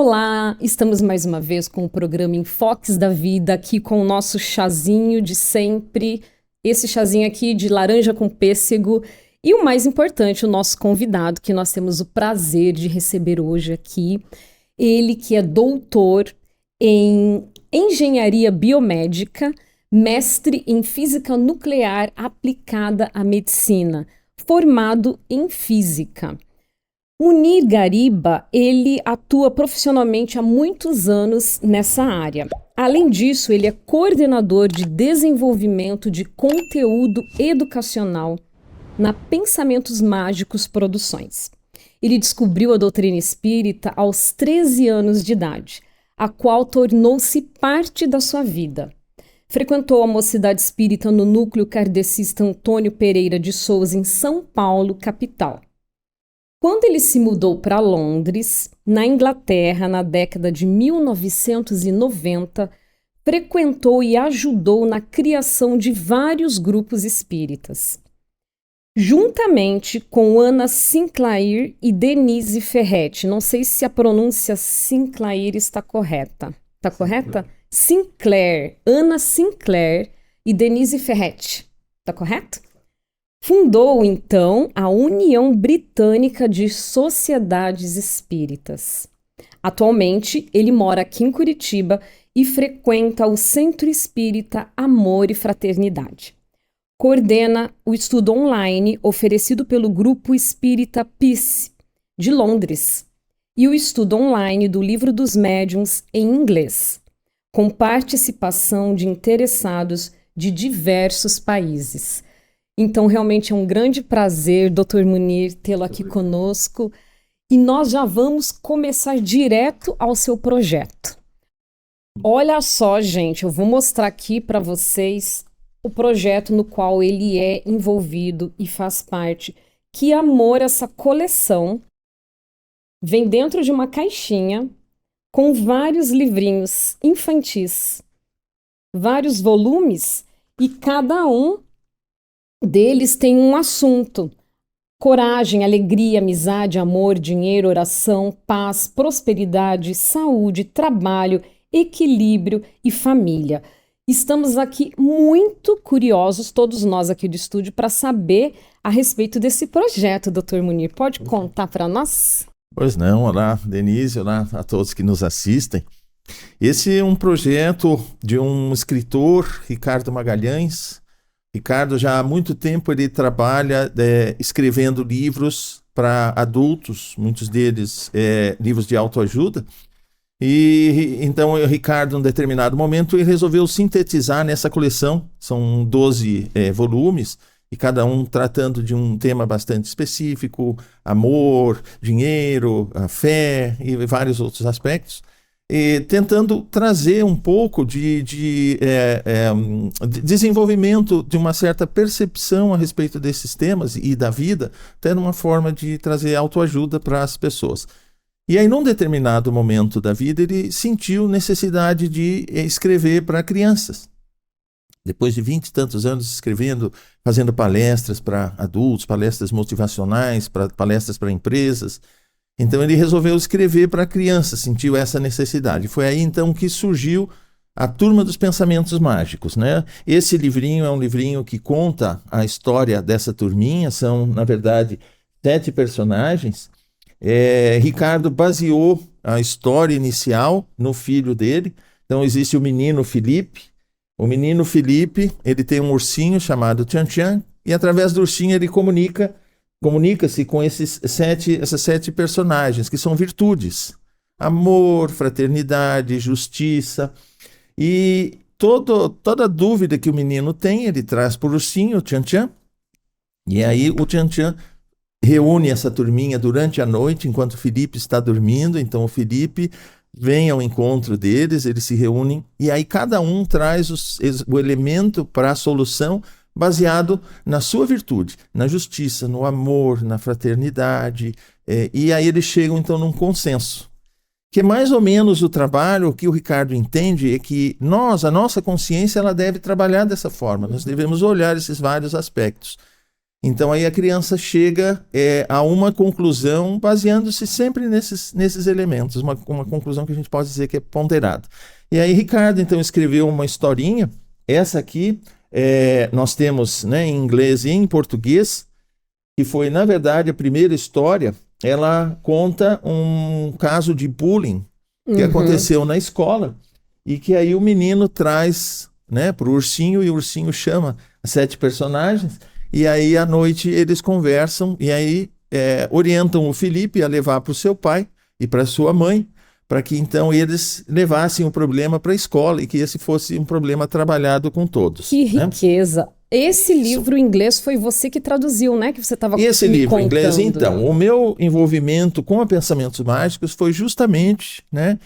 Olá, estamos mais uma vez com o programa Enfoques da Vida, aqui com o nosso chazinho de sempre, esse chazinho aqui de laranja com pêssego e o mais importante, o nosso convidado, que nós temos o prazer de receber hoje aqui, ele que é doutor em engenharia biomédica, mestre em física nuclear aplicada à medicina, formado em física. Munir Gariba, ele atua profissionalmente há muitos anos nessa área. Além disso, ele é coordenador de desenvolvimento de conteúdo educacional na Pensamentos Mágicos Produções. Ele descobriu a doutrina espírita aos 13 anos de idade, a qual tornou-se parte da sua vida. Frequentou a Mocidade Espírita no núcleo kardecista Antônio Pereira de Souza, em São Paulo, capital. Quando ele se mudou para Londres, na Inglaterra, na década de 1990, frequentou e ajudou na criação de vários grupos espíritas. Juntamente com Ana Sinclair e Denise Ferretti, não sei se a pronúncia Sinclair está correta. Está correta? Sinclair, Ana Sinclair e Denise Ferretti. Está correto? Fundou, então, a União Britânica de Sociedades Espíritas. Atualmente, ele mora aqui em Curitiba e frequenta o Centro Espírita Amor e Fraternidade. Coordena o estudo online oferecido pelo Grupo Espírita Peace, de Londres, e o estudo online do Livro dos Médiuns em inglês, com participação de interessados de diversos países. Então, realmente é um grande prazer, Dr. Munir, tê-lo aqui conosco. E nós já vamos começar direto ao seu projeto. Olha só, gente, eu vou mostrar aqui para vocês o projeto no qual ele é envolvido e faz parte. Que amor, essa coleção vem dentro de uma caixinha com vários livrinhos infantis, vários volumes, e cada um deles tem um assunto: coragem, alegria, amizade, amor, dinheiro, oração, paz, prosperidade, saúde, trabalho, equilíbrio e família. Estamos aqui muito curiosos, todos nós aqui do estúdio, para saber a respeito desse projeto, Dr. Munir. Pode contar para nós? Pois não, olá Denise, olá a todos que nos assistem. Esse é um projeto de um escritor, Ricardo Magalhães. Ricardo, já há muito tempo, ele trabalha escrevendo livros para adultos, muitos deles livros de autoajuda. E então o Ricardo, em um determinado momento, ele resolveu sintetizar nessa coleção. São 12 volumes, e cada um tratando de um tema bastante específico: amor, dinheiro, a fé e vários outros aspectos. Tentando trazer um pouco de desenvolvimento de uma certa percepção a respeito desses temas e da vida, até numa forma de trazer autoajuda para as pessoas. E aí, num determinado momento da vida, ele sentiu necessidade de escrever para crianças. Depois de 20 e tantos anos escrevendo, fazendo palestras para adultos, palestras motivacionais, palestras para empresas, então ele resolveu escrever para crianças, sentiu essa necessidade. Foi aí então que surgiu a Turma dos Pensamentos Mágicos, né? Esse livrinho é um livrinho que conta a história dessa turminha, são, na verdade, 7 personagens. Ricardo baseou a história inicial no filho dele. Então existe o menino Felipe. O menino Felipe, ele tem um ursinho chamado Tchan Tchan, e através do ursinho ele comunica-se com essas 7 personagens, que são virtudes: amor, fraternidade, justiça. E toda dúvida que o menino tem, ele traz para o ursinho, o Tchan Tchan. E aí o Tchan Tchan reúne essa turminha durante a noite, enquanto o Felipe está dormindo. Então o Felipe vem ao encontro deles, eles se reúnem, e aí cada um traz o elemento para a solução, baseado na sua virtude, na justiça, no amor, na fraternidade, e aí eles chegam então num consenso, que é mais ou menos o trabalho. O que o Ricardo entende é que a nossa consciência, ela deve trabalhar dessa forma, nós devemos olhar esses vários aspectos. Então aí a criança chega a uma conclusão baseando-se sempre nesses elementos, uma conclusão que a gente pode dizer que é ponderada. E aí Ricardo então escreveu uma historinha, essa aqui nós temos, né, em inglês e em português, que foi na verdade a primeira história. Ela conta um caso de bullying que aconteceu na escola e que aí o menino traz, né, para o ursinho e o ursinho chama as 7 personagens. E aí, à noite, eles conversam e aí orientam o Felipe a levar para o seu pai e para a sua mãe, para que então eles levassem o problema para a escola e que esse fosse um problema trabalhado com todos. Que riqueza! Esse livro em inglês foi você que traduziu, né? Que você estava Esse me livro em inglês, contando. então, o meu envolvimento com a Pensamentos Mágicos foi justamente, né,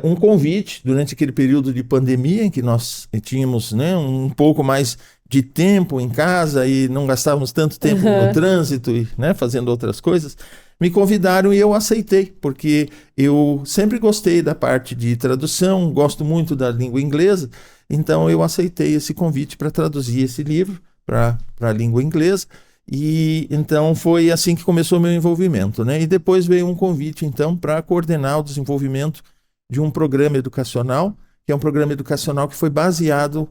um convite durante aquele período de pandemia em que nós tínhamos, né, um pouco mais de tempo em casa e não gastávamos tanto tempo no trânsito e, né, fazendo outras coisas. Me convidaram e eu aceitei, porque eu sempre gostei da parte de tradução, gosto muito da língua inglesa, então eu aceitei esse convite para traduzir esse livro para a língua inglesa. E então foi assim que começou o meu envolvimento, né? E depois veio um convite então para coordenar o desenvolvimento de um programa educacional, que é um programa educacional que foi baseado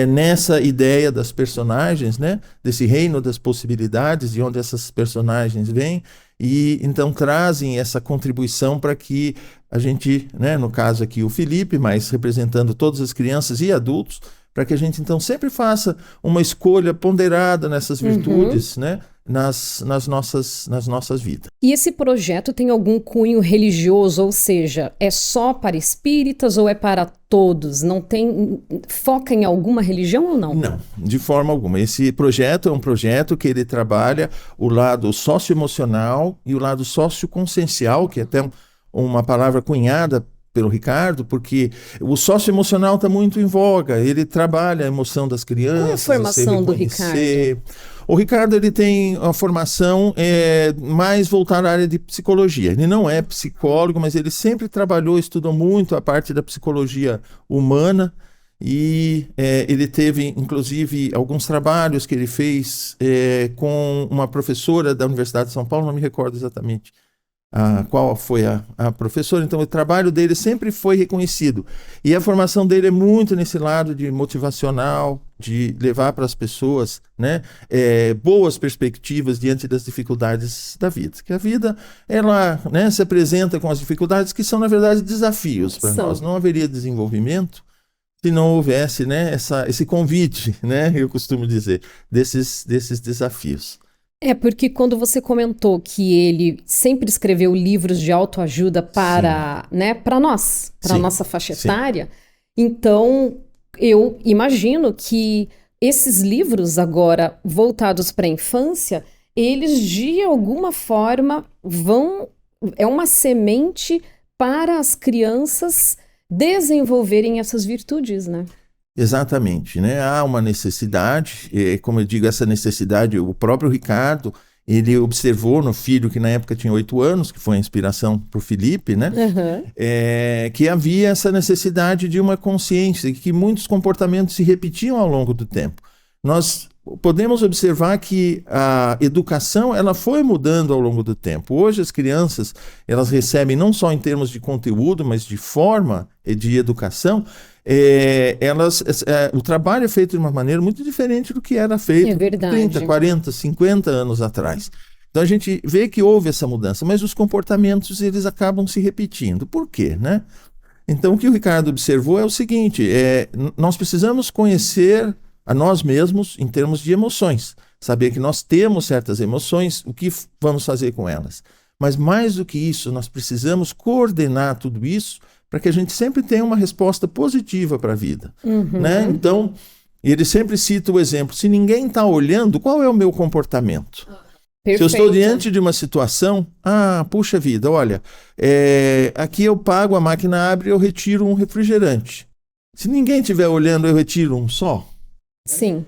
nessa ideia das personagens, né? Desse reino das possibilidades, de onde essas personagens vêm, e então trazem essa contribuição para que a gente, né, no caso aqui o Felipe, mas representando todas as crianças e adultos, para que a gente então sempre faça uma escolha ponderada nessas virtudes, né, nas nossas vidas. E esse projeto tem algum cunho religioso, ou seja, é só para espíritas ou é para todos? Não tem, foca em alguma religião ou não? Não, de forma alguma. Esse projeto é um projeto que ele trabalha o lado socioemocional e o lado socioconsciencial, que é até uma palavra cunhada pelo Ricardo, porque o socioemocional está muito em voga, ele trabalha a emoção das crianças. Qual é a formação do Ricardo? O Ricardo ele tem uma formação mais voltada à área de psicologia. Ele não é psicólogo, mas ele sempre trabalhou, estudou muito a parte da psicologia humana e ele teve, inclusive, alguns trabalhos que ele fez com uma professora da Universidade de São Paulo, não me recordo exatamente qual foi a professora. Então o trabalho dele sempre foi reconhecido e a formação dele é muito nesse lado de motivacional, de levar para as pessoas, né, boas perspectivas diante das dificuldades da vida, que a vida ela, né, se apresenta com as dificuldades que são na verdade desafios para nós. Não haveria desenvolvimento se não houvesse, né, esse convite, né, eu costumo dizer, desses desafios. Porque quando você comentou que ele sempre escreveu livros de autoajuda para, né, para nós, para a nossa faixa etária, então eu imagino que esses livros agora voltados para a infância, eles de alguma forma é uma semente para as crianças desenvolverem essas virtudes, né? Exatamente, né? Há uma necessidade, como eu digo, essa necessidade, o próprio Ricardo, ele observou no filho que na época tinha 8 anos, que foi a inspiração para o Felipe, né? Que havia essa necessidade de uma consciência, que muitos comportamentos se repetiam ao longo do tempo. Nós podemos observar que a educação ela foi mudando ao longo do tempo. Hoje as crianças elas recebem não só em termos de conteúdo, mas de forma de educação. O trabalho é feito de uma maneira muito diferente do que era feito 30, 40, 50 anos atrás. Então a gente vê que houve essa mudança, mas os comportamentos eles acabam se repetindo. Por quê, né? Então o que o Ricardo observou é o seguinte, nós precisamos conhecer a nós mesmos em termos de emoções, saber que nós temos certas emoções, o que vamos fazer com elas. Mas mais do que isso, nós precisamos coordenar tudo isso para que a gente sempre tenha uma resposta positiva para a vida. Né? Então, ele sempre cita o exemplo, se ninguém está olhando, qual é o meu comportamento? Perfeito. Se eu estou diante de uma situação, puxa vida, olha, aqui eu pago, a máquina abre, eu retiro um refrigerante. Se ninguém estiver olhando, eu retiro um só? Sim.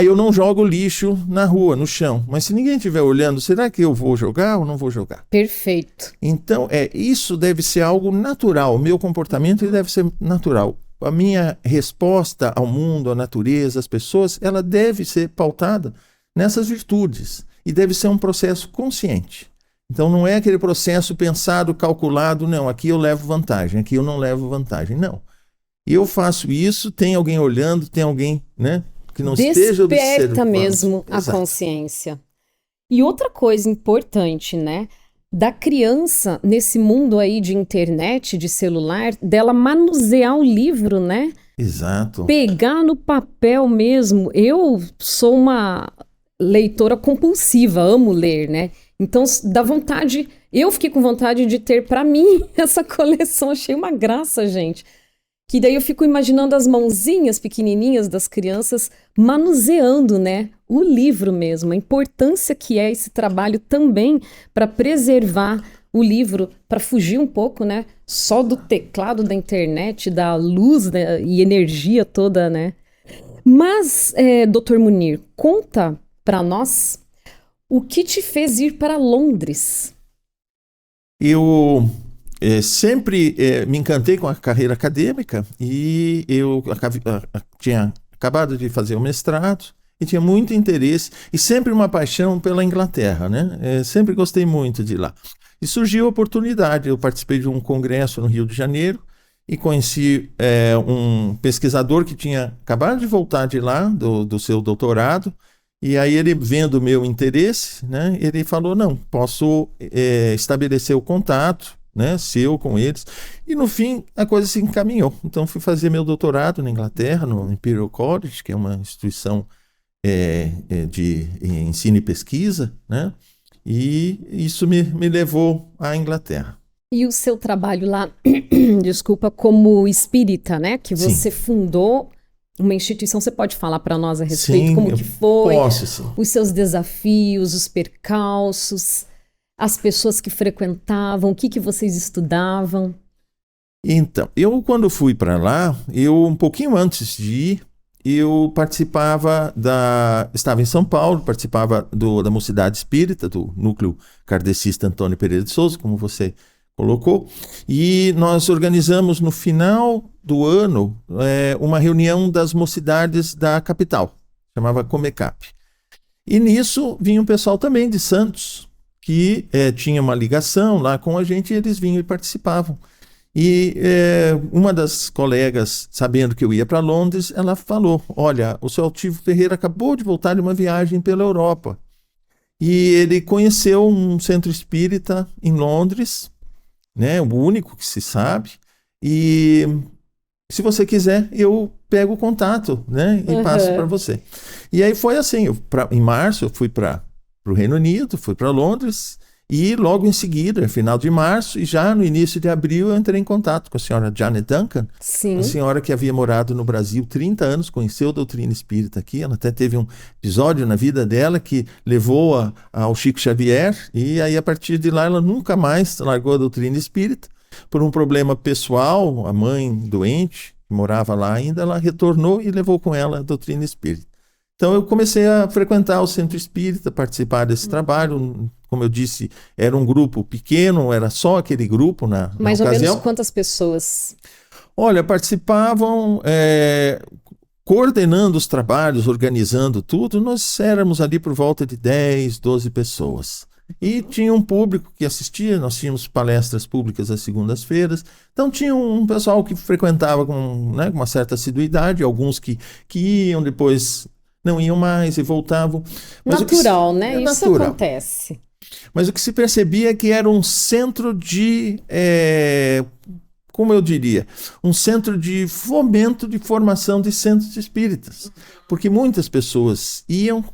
Eu não jogo lixo na rua, no chão. Mas se ninguém estiver olhando, será que eu vou jogar ou não vou jogar? Perfeito. Então, isso deve ser algo natural. O meu comportamento ele deve ser natural. A minha resposta ao mundo, à natureza, às pessoas, ela deve ser pautada nessas virtudes. E deve ser um processo consciente. Então não é aquele processo pensado, calculado, não, aqui eu levo vantagem, aqui eu não levo vantagem, não. Eu faço isso, tem alguém olhando, tem alguém, né, que não esteja observando. Desperta mesmo a Exato. consciência. E outra coisa importante, né, da criança nesse mundo aí de internet, de celular, dela manusear o livro, né? Exato. Pegar no papel mesmo. Eu sou uma leitora compulsiva, amo ler, né? Então dá vontade, eu fiquei com vontade de ter para mim essa coleção, achei uma graça, gente. Que daí eu fico imaginando as mãozinhas pequenininhas das crianças manuseando, né, o livro mesmo, a importância que é esse trabalho também para preservar o livro, para fugir um pouco, né, só do teclado da internet, da luz, né, e energia toda, né. Mas, Dr. Munir, conta para nós o que te fez ir para Londres. Eu sempre me encantei com a carreira acadêmica e eu tinha acabado de fazer o mestrado e tinha muito interesse e sempre uma paixão pela Inglaterra, né? Sempre gostei muito de lá. E surgiu a oportunidade, eu participei de um congresso no Rio de Janeiro e conheci um pesquisador que tinha acabado de voltar de lá, do seu doutorado. E aí ele, vendo o meu interesse, né, ele falou, não, posso estabelecer o contato, né, seu com eles. E no fim a coisa se encaminhou. Então fui fazer meu doutorado na Inglaterra, no Imperial College, que é uma instituição de ensino e pesquisa, né, e isso me levou à Inglaterra. E o seu trabalho lá, desculpa, como espírita, né, que você Sim. fundou uma instituição, você pode falar para nós a respeito, Sim, como que foi, posso, sim. Os seus desafios, os percalços, as pessoas que frequentavam, o que vocês estudavam? Então, eu quando fui para lá, um pouquinho antes de ir, eu estava em São Paulo, participava da Mocidade Espírita, do Núcleo Kardecista Antônio Pereira de Souza, como você colocou, e nós organizamos no final do ano uma reunião das mocidades da capital, chamava Comecap. E nisso vinha um pessoal também de Santos, que tinha uma ligação lá com a gente, e eles vinham e participavam. E uma das colegas, sabendo que eu ia para Londres, ela falou, olha, o seu Altivo Ferreira acabou de voltar de uma viagem pela Europa, e ele conheceu um centro espírita em Londres, né, o único que se sabe, e se você quiser eu pego o contato, né, e passo para você. E aí foi assim, em março eu fui para o Reino Unido, fui para Londres, e logo em seguida, final de março, e já no início de abril, eu entrei em contato com a senhora Janet Duncan, Sim. uma senhora que havia morado no Brasil 30 anos, conheceu a doutrina espírita aqui, ela até teve um episódio na vida dela que levou ao Chico Xavier, e aí a partir de lá ela nunca mais largou a doutrina espírita, por um problema pessoal, a mãe doente, que morava lá ainda, ela retornou e levou com ela a doutrina espírita. Então eu comecei a frequentar o centro espírita, participar desse trabalho. Como eu disse, era um grupo pequeno, era só aquele grupo na Mais ocasião. Mais ou menos quantas pessoas? Olha, participavam, coordenando os trabalhos, organizando tudo, nós éramos ali por volta de 10, 12 pessoas. E tinha um público que assistia, nós tínhamos palestras públicas às segundas-feiras, então tinha um pessoal que frequentava com uma certa assiduidade, alguns que iam depois... não iam mais e voltavam. Mas natural, né? Isso natural. Acontece. Mas o que se percebia é que era um centro de, como eu diria, um centro de fomento de formação de centros espíritas. Porque muitas pessoas iam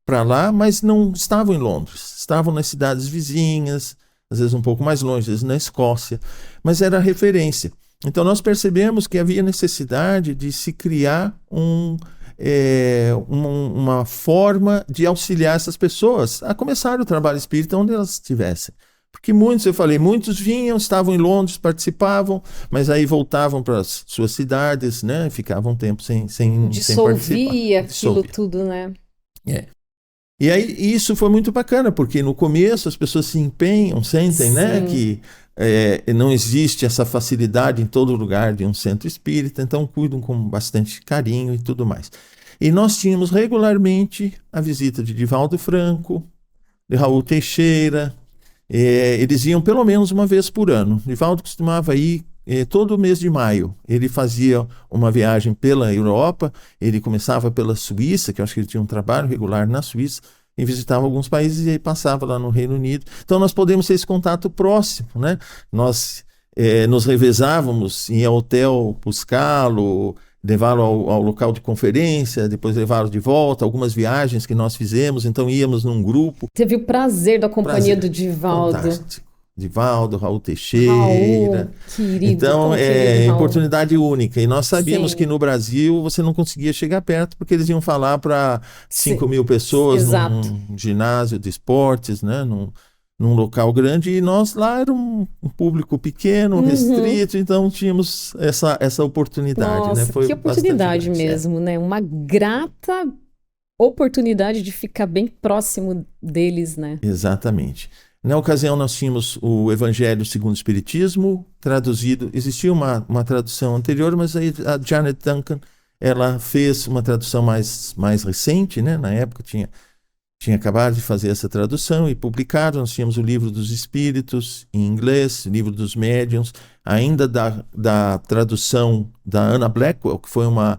para lá, mas não estavam em Londres. Estavam nas cidades vizinhas, às vezes um pouco mais longe, às vezes na Escócia. Mas era referência. Então nós percebemos que havia necessidade de se criar uma forma de auxiliar essas pessoas a começar o trabalho espírita onde elas estivessem. Porque muitos vinham, estavam em Londres, participavam, mas aí voltavam para as suas cidades, né? Ficavam um tempo sem dissolvia aquilo tudo, né? E aí isso foi muito bacana, porque no começo as pessoas se empenham, sentem, né, que não existe essa facilidade em todo lugar de um centro espírita, então cuidam com bastante carinho e tudo mais. E nós tínhamos regularmente a visita de Divaldo Franco, de Raul Teixeira. Eles iam pelo menos uma vez por ano. Divaldo costumava ir todo mês de maio. Ele fazia uma viagem pela Europa, ele começava pela Suíça, que eu acho que ele tinha um trabalho regular na Suíça, e visitava alguns países e aí passava lá no Reino Unido. Então nós podemos ter esse contato próximo, né? Nós nos revezávamos, ia ao hotel buscá-lo, levá-lo ao local de conferência, depois levá-lo de volta, algumas viagens que nós fizemos, então íamos num grupo. Teve o prazer da companhia do Divaldo. Fantástico. Divaldo, Raul Teixeira. Raul, querido. Então, Raul. oportunidade única. E nós sabíamos Sim. que no Brasil você não conseguia chegar perto, porque eles iam falar para 5.000 pessoas num ginásio de esportes, né? Num local grande, e nós lá era um público pequeno, restrito, então tínhamos essa oportunidade. Nossa, né? Foi que oportunidade mesmo, né? Uma grata oportunidade de ficar bem próximo deles, né? Exatamente. Na ocasião, nós tínhamos o Evangelho segundo o Espiritismo, traduzido. Existia uma tradução anterior, mas aí a Janet Duncan ela fez uma tradução mais recente, né? Na época tinha acabado de fazer essa tradução e publicado. Nós tínhamos o Livro dos Espíritos, em inglês, o Livro dos Médiuns, ainda da tradução da Anna Blackwell, que foi uma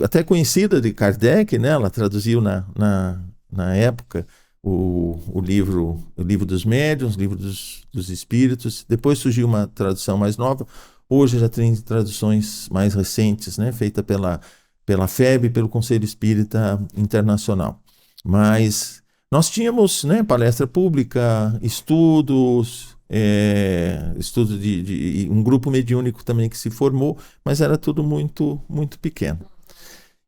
até conhecida de Kardec, né? Ela traduziu na época o livro dos Médiuns, o Livro dos Espíritos. Depois surgiu uma tradução mais nova. Hoje já tem traduções mais recentes, né? Feita pela FEB, pelo Conselho Espírita Internacional. Mas nós tínhamos, né, palestra pública, estudos de um grupo mediúnico também que se formou, mas era tudo muito, muito pequeno.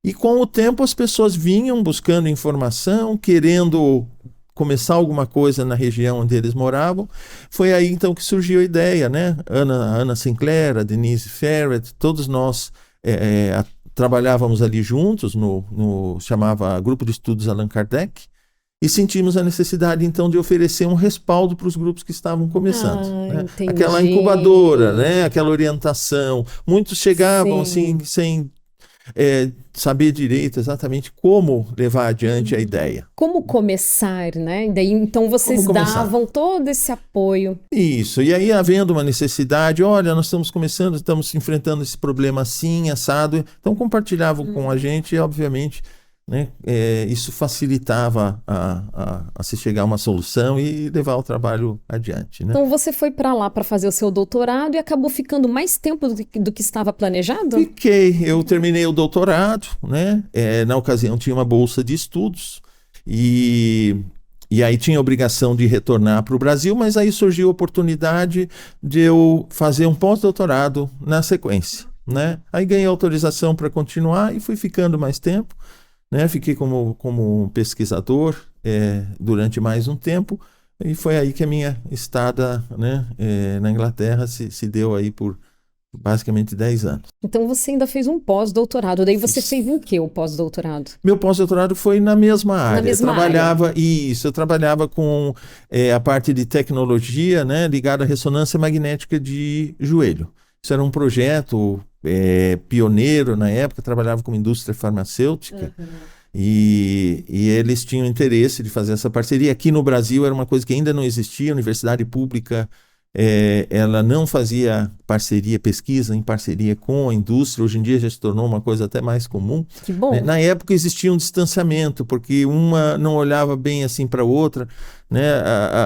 E com o tempo as pessoas vinham buscando informação, querendo começar alguma coisa na região onde eles moravam. Foi aí então que surgiu a ideia, né? Ana Sinclair, a Denise Ferret, todos nós trabalhávamos ali juntos no chamava Grupo de Estudos Allan Kardec, e sentimos a necessidade então de oferecer um respaldo para os grupos que estavam começando, né? Aquela incubadora, né? Aquela orientação. Muitos chegavam assim sem saber direito exatamente como levar adiante a ideia. Como começar, né? E daí, então vocês davam todo esse apoio. Isso, e aí havendo uma necessidade, olha, nós estamos começando, estamos enfrentando esse problema assim, assado, então compartilhavam com a gente e obviamente, né, isso facilitava a se chegar a uma solução e levar o trabalho adiante, né? Então você foi para lá para fazer o seu doutorado e acabou ficando mais tempo do que estava planejado? Fiquei, eu terminei o doutorado, né? Na ocasião tinha uma bolsa de estudos e aí tinha a obrigação de retornar para o Brasil, mas aí surgiu a oportunidade de eu fazer um pós-doutorado na sequência, né? Aí ganhei autorização para continuar e fui ficando mais tempo. Né, fiquei como pesquisador durante mais um tempo, e foi aí que a minha estada, né, na Inglaterra se deu aí por basicamente 10 anos. Então você ainda fez um pós-doutorado, daí você fez em que o pós-doutorado? Meu pós-doutorado foi na mesma área. Eu trabalhava com a parte de tecnologia, né, ligada à ressonância magnética de joelho. Isso era um projeto pioneiro na época, trabalhava com indústria farmacêutica, e eles tinham interesse de fazer essa parceria. Aqui no Brasil era uma coisa que ainda não existia, a universidade pública ela não fazia pesquisa em parceria com a indústria. Hoje em dia já se tornou uma coisa até mais comum. Que bom. Na época existia um distanciamento, porque uma não olhava bem assim para a outra, né?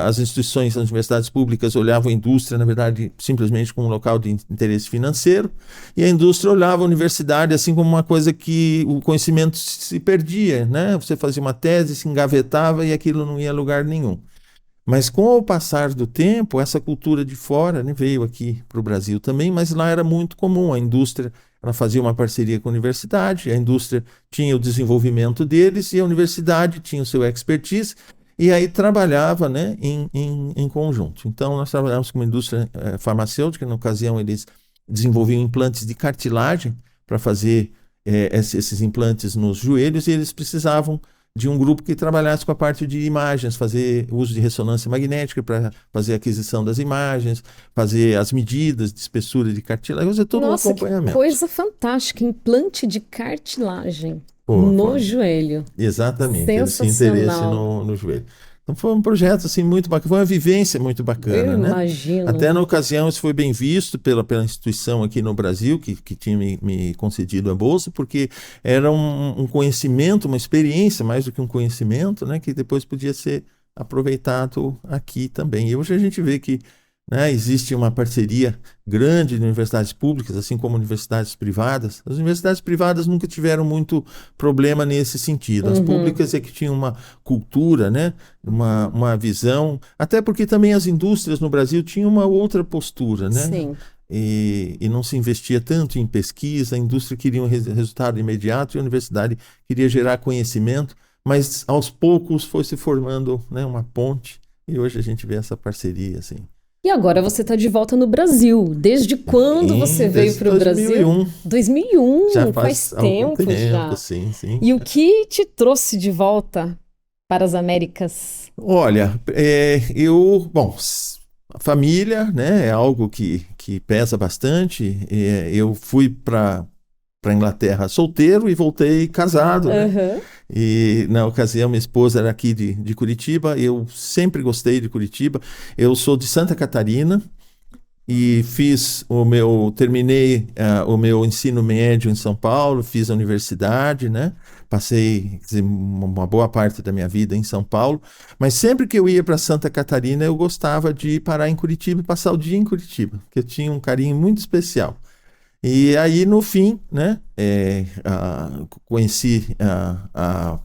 As instituições, as universidades públicas olhavam a indústria, na verdade, simplesmente como um local de interesse financeiro, e a indústria olhava a universidade assim como uma coisa que o conhecimento se perdia, né? Você fazia uma tese, se engavetava e aquilo não ia a lugar nenhum. Mas com o passar do tempo, essa cultura de fora, né, veio aqui para o Brasil também, mas lá era muito comum. A indústria ela fazia uma parceria com a universidade, a indústria tinha o desenvolvimento deles e a universidade tinha o seu expertise, e aí trabalhava, né, em conjunto. Então nós trabalhávamos com uma indústria farmacêutica. Na ocasião eles desenvolviam implantes de cartilagem para fazer esses implantes nos joelhos, e eles precisavam de um grupo que trabalhasse com a parte de imagens, fazer uso de ressonância magnética para fazer a aquisição das imagens, fazer as medidas de espessura de cartilagem, fazer todo um acompanhamento. Que coisa fantástica, implante de cartilagem Pô, no joelho. Exatamente, esse interesse no joelho. Então foi um projeto assim muito bacana, foi uma vivência muito bacana, né? Imagino. Até na ocasião isso foi bem visto pela instituição aqui no Brasil que tinha me concedido a bolsa, porque era um conhecimento, uma experiência mais do que um conhecimento, né? Que depois podia ser aproveitado aqui também. E hoje a gente vê que, né, existe uma parceria grande de universidades públicas, assim como universidades privadas. As universidades privadas nunca tiveram muito problema nesse sentido. As públicas é que tinham uma cultura, né, uma visão, até porque também as indústrias no Brasil tinham uma outra postura, né? Sim. E não se investia tanto em pesquisa, a indústria queria um resultado imediato e a universidade queria gerar conhecimento, mas aos poucos foi se formando, né, uma ponte e hoje a gente vê essa parceria assim. E agora você está de volta no Brasil. Desde quando você veio para o Brasil? 2001. 2001, Já faz tempo já. Sim, sim. E o que te trouxe de volta para as Américas? Olha, bom, a família, né, é algo que pesa bastante. Eu fui para Inglaterra solteiro e voltei casado, né? E na ocasião minha esposa era aqui de Curitiba, eu sempre gostei de Curitiba. Eu sou de Santa Catarina e terminei o meu ensino médio em São Paulo, fiz a universidade, né? Passei, quer dizer, uma boa parte da minha vida em São Paulo, mas sempre que eu ia para Santa Catarina eu gostava de parar em Curitiba e passar o dia em Curitiba, porque eu tinha um carinho muito especial. E aí, no fim, né, conheci a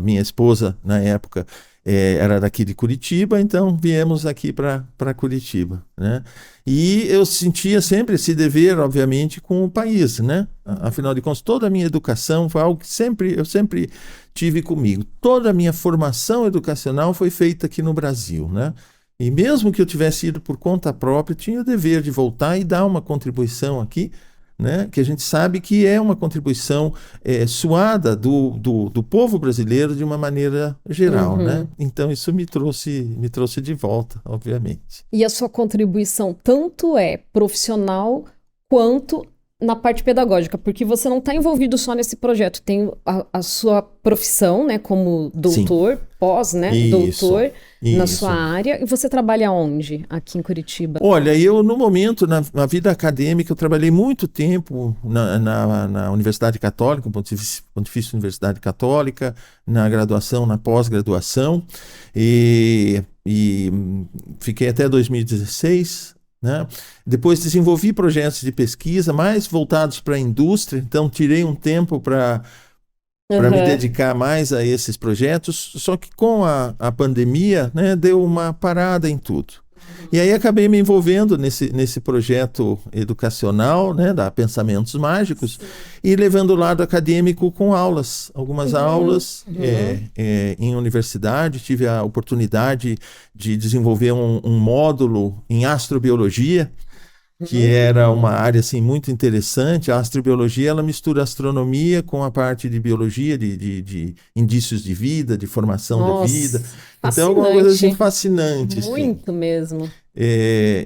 minha esposa, na época, era daqui de Curitiba, então viemos aqui para Curitiba, né? E eu sentia sempre esse dever, obviamente, com o país, né? Afinal de contas, toda a minha educação foi algo que eu sempre tive comigo. Toda a minha formação educacional foi feita aqui no Brasil, né? E mesmo que eu tivesse ido por conta própria, tinha o dever de voltar e dar uma contribuição aqui, né, que a gente sabe que é uma contribuição suada do povo brasileiro de uma maneira geral, né? Então isso me trouxe de volta, obviamente. E a sua contribuição tanto é profissional quanto na parte pedagógica, porque você não está envolvido só nesse projeto, tem a sua profissão, né, como doutor, sim, pós, né, doutor na sua área, e você trabalha onde aqui em Curitiba? Olha, eu no momento, na vida acadêmica, eu trabalhei muito tempo na Universidade Católica, Pontifícia Universidade Católica, na graduação, na pós-graduação, e fiquei até 2016, né? Depois desenvolvi projetos de pesquisa mais voltados para a indústria, então tirei um tempo para me dedicar mais a esses projetos, só que com a pandemia, né, deu uma parada em tudo. E aí acabei me envolvendo nesse projeto educacional, né, da Pensamentos Mágicos, e levando o lado acadêmico com aulas, algumas aulas em universidade. Tive a oportunidade de desenvolver um módulo em astrobiologia, que era uma área assim, muito interessante. A astrobiologia ela mistura astronomia com a parte de biologia, de indícios de vida, de formação da vida. Então é uma coisa assim, fascinante. Muito assim. Mesmo.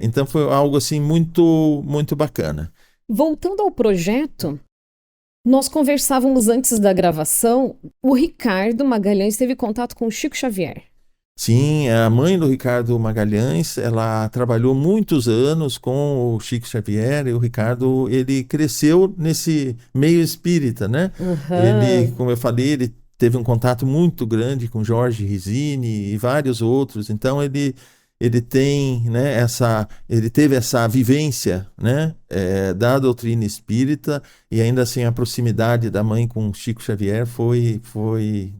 Então foi algo assim, muito, muito bacana. Voltando ao projeto, nós conversávamos antes da gravação, o Ricardo Magalhães teve contato com o Chico Xavier. Sim, a mãe do Ricardo Magalhães, ela trabalhou muitos anos com o Chico Xavier, e o Ricardo, ele cresceu nesse meio espírita, né? Ele, como eu falei, ele teve um contato muito grande com Jorge Risini e vários outros, então ele tem, né, ele teve essa vivência, né, da doutrina espírita, e ainda assim a proximidade da mãe com Chico Xavier foi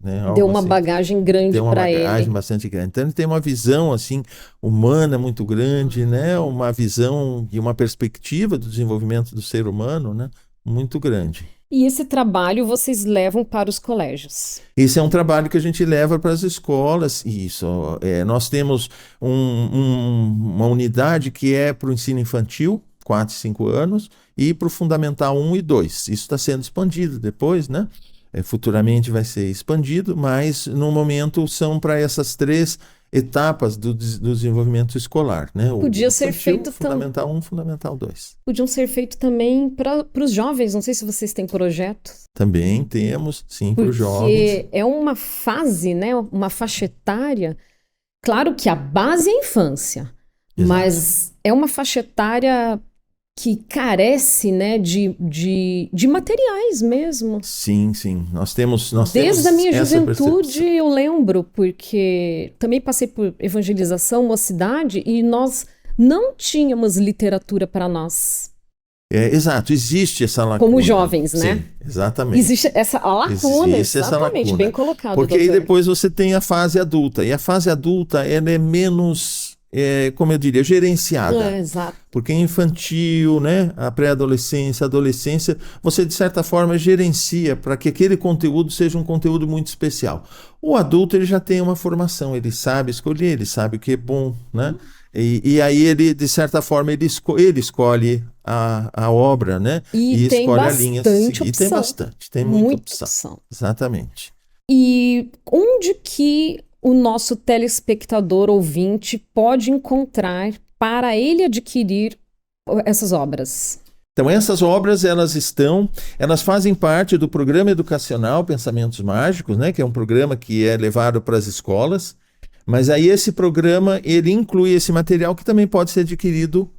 né, algo deu uma assim, bagagem grande para ele. Deu uma bagagem bastante grande. Então ele tem uma visão assim humana muito grande, né, uma visão e uma perspectiva do desenvolvimento do ser humano, né, muito grande. E esse trabalho vocês levam para os colégios? Esse é um trabalho que a gente leva para as escolas. Isso. Nós temos uma unidade que é para o ensino infantil, 4 e 5 anos, e para o Fundamental 1 e 2. Isso está sendo expandido depois, né? futuramente vai ser expandido, mas no momento são para essas 3 etapas do desenvolvimento escolar, né? Podia ser feito Fundamental 1, Fundamental 2. Podiam ser feito também para os jovens, não sei se vocês têm projetos. Também temos, sim, para os jovens. Porque é uma fase, né? Uma faixa etária. Claro que a base é a infância, mas é uma faixa etária que carece, né, de materiais mesmo. Sim. Desde a minha juventude eu lembro, porque também passei por evangelização, mocidade, e nós não tínhamos literatura para nós. Exato, existe essa lacuna. Como jovens, né? Sim, exatamente. Existe essa lacuna, existe essa lacuna. Bem colocado, porque doutor. aí depois você tem a fase adulta, e a fase adulta ela é menos, como eu diria, gerenciada. Exato. Porque infantil, né, a pré-adolescência, a adolescência, você de certa forma gerencia para que aquele conteúdo seja um conteúdo muito especial. O adulto ele já tem uma formação, ele sabe escolher, ele sabe o que é bom, né? E aí ele, de certa forma, ele escolhe a obra, né? E tem escolhe a linha a seguir. Opção. Tem muita opção. Exatamente. E onde que o nosso telespectador ouvinte pode encontrar para ele adquirir essas obras? Então, essas obras, elas fazem parte do programa educacional Pensamentos Mágicos, né? Que é um programa que é levado para as escolas. Mas aí esse programa, ele inclui esse material que também pode ser adquirido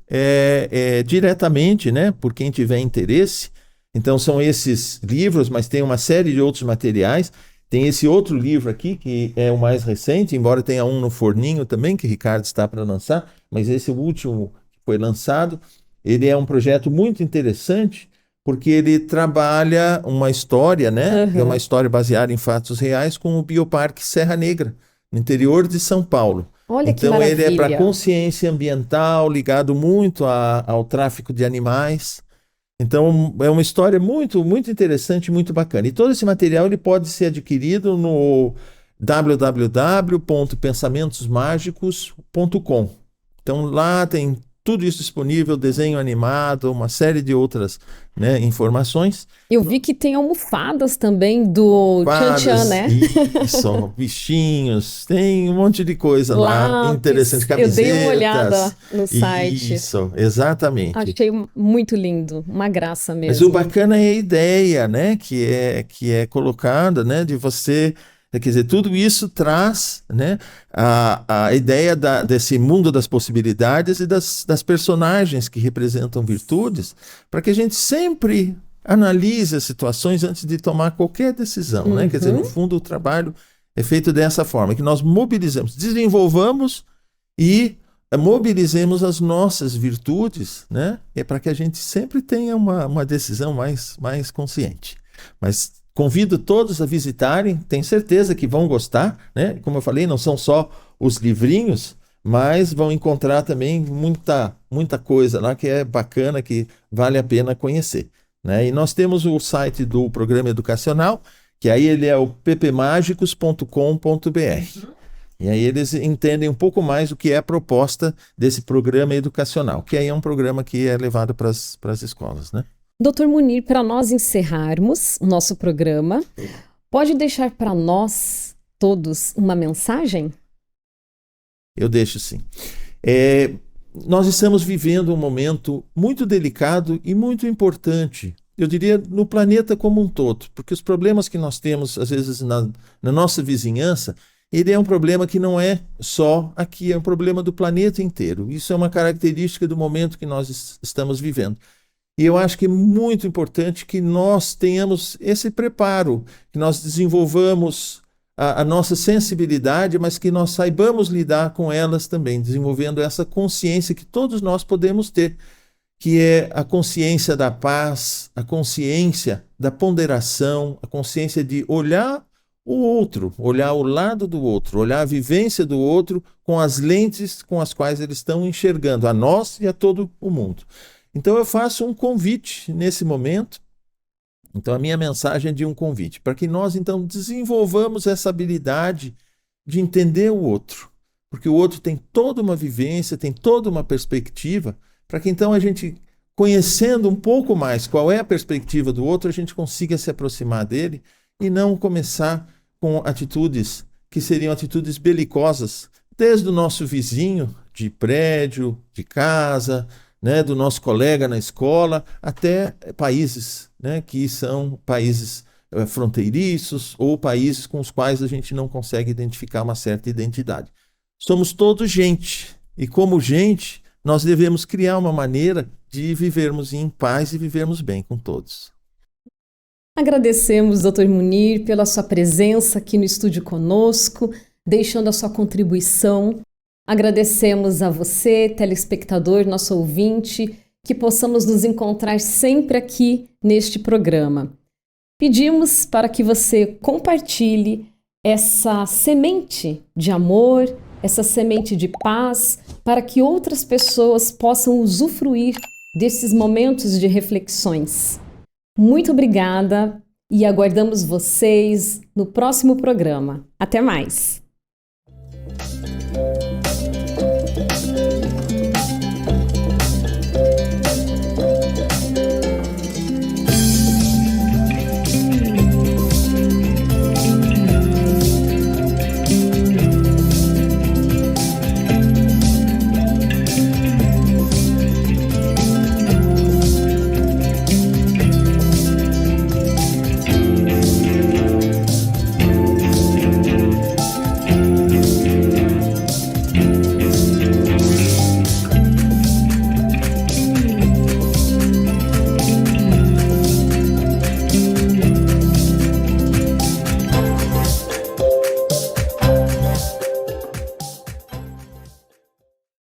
diretamente, né, por quem tiver interesse. Então são esses livros, mas tem uma série de outros materiais. Tem esse outro livro aqui, que é o mais recente, embora tenha um no forninho também, que o Ricardo está para lançar, mas esse último que foi lançado, ele é um projeto muito interessante, porque ele trabalha uma história, né, é uma história baseada em fatos reais, com o Bioparque Serra Negra, no interior de São Paulo. Olha que então maravilha. ele é para consciência ambiental, ligado muito ao tráfico de animais. Então é uma história muito, muito interessante, muito bacana. E todo esse material ele pode ser adquirido no www.pensamentosmágicos.com. Então lá tem tudo isso disponível, desenho animado, uma série de outras, né, informações. Eu vi que tem almofadas também do Tchan-Tchan, né? Isso, bichinhos, tem um monte de coisa lá interessante, camisetas. Eu dei uma olhada no site. Isso, exatamente. Achei muito lindo, uma graça mesmo. Mas o bacana é a ideia, né, que é colocada, né, de você... Quer dizer, tudo isso traz, né, a ideia desse mundo das possibilidades e das personagens que representam virtudes, para que a gente sempre analise as situações antes de tomar qualquer decisão. Né? Quer dizer, no fundo, o trabalho é feito dessa forma, que nós mobilizamos, desenvolvamos e mobilizemos as nossas virtudes, né, para que a gente sempre tenha uma decisão mais consciente. Mas convido todos a visitarem, tenho certeza que vão gostar, né? Como eu falei, não são só os livrinhos, mas vão encontrar também muita coisa lá que é bacana, que vale a pena conhecer, né? E nós temos o site do programa educacional, que aí ele é o ppmagicos.com.br. E aí eles entendem um pouco mais o que é a proposta desse programa educacional, que aí é um programa que é levado para as escolas, né? Doutor Munir, para nós encerrarmos o nosso programa, pode deixar para nós todos uma mensagem? Eu deixo sim. Nós estamos vivendo um momento muito delicado e muito importante, eu diria, no planeta como um todo, porque os problemas que nós temos, às vezes, na nossa vizinhança, ele é um problema que não é só aqui, é um problema do planeta inteiro. Isso é uma característica do momento que nós estamos vivendo. E eu acho que é muito importante que nós tenhamos esse preparo, que nós desenvolvamos a nossa sensibilidade, mas que nós saibamos lidar com elas também, desenvolvendo essa consciência que todos nós podemos ter, que é a consciência da paz, a consciência da ponderação, a consciência de olhar o outro, olhar o lado do outro, olhar a vivência do outro com as lentes com as quais eles estão enxergando a nós e a todo o mundo. Então eu faço um convite nesse momento, então a minha mensagem é de um convite, para que nós então desenvolvamos essa habilidade de entender o outro, porque o outro tem toda uma vivência, tem toda uma perspectiva, para que então a gente, conhecendo um pouco mais qual é a perspectiva do outro, a gente consiga se aproximar dele e não começar com atitudes que seriam atitudes belicosas, desde o nosso vizinho de prédio, de casa, né, do nosso colega na escola, até países, né, que são países fronteiriços ou países com os quais a gente não consegue identificar uma certa identidade. Somos todos gente, e como gente, nós devemos criar uma maneira de vivermos em paz e vivermos bem com todos. Agradecemos, Dr. Munir, pela sua presença aqui no estúdio conosco, deixando a sua contribuição. Agradecemos a você, telespectador, nosso ouvinte, que possamos nos encontrar sempre aqui neste programa. Pedimos para que você compartilhe essa semente de amor, essa semente de paz, para que outras pessoas possam usufruir desses momentos de reflexões. Muito obrigada e aguardamos vocês no próximo programa. Até mais!